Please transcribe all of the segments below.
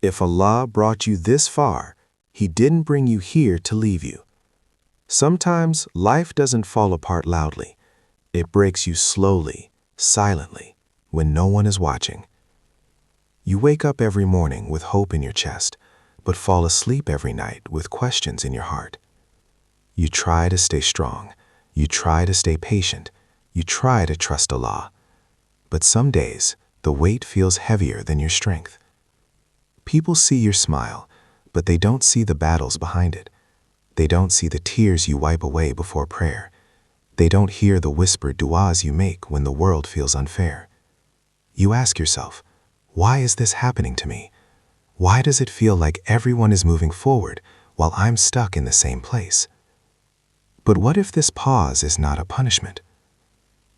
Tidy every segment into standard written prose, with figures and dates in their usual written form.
If Allah brought you this far, He didn't bring you here to leave you. Sometimes life doesn't fall apart loudly. It breaks you slowly, silently, when no one is watching. You wake up every morning with hope in your chest, but fall asleep every night with questions in your heart. You try to stay strong. You try to stay patient. You try to trust Allah. But some days, the weight feels heavier than your strength. People see your smile, but they don't see the battles behind it. They don't see the tears you wipe away before prayer. They don't hear the whispered du'as you make when the world feels unfair. You ask yourself, why is this happening to me? Why does it feel like everyone is moving forward while I'm stuck in the same place? But what if this pause is not a punishment?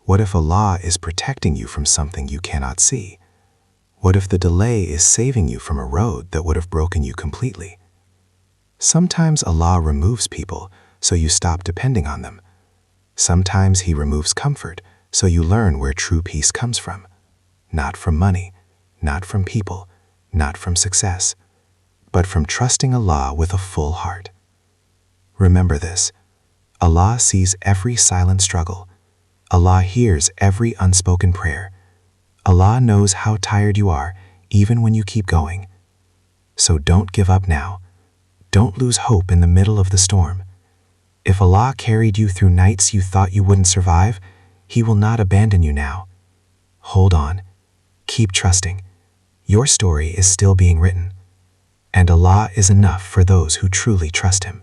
What if Allah is protecting you from something you cannot see? What if the delay is saving you from a road that would have broken you completely? Sometimes Allah removes people so you stop depending on them. Sometimes He removes comfort so you learn where true peace comes from. Not from money, not from people, not from success, but from trusting Allah with a full heart. Remember this: Allah sees every silent struggle. Allah hears every unspoken prayer. Allah knows how tired you are, even when you keep going. So don't give up now. Don't lose hope in the middle of the storm. If Allah carried you through nights you thought you wouldn't survive, He will not abandon you now. Hold on. Keep trusting. Your story is still being written. And Allah is enough for those who truly trust Him.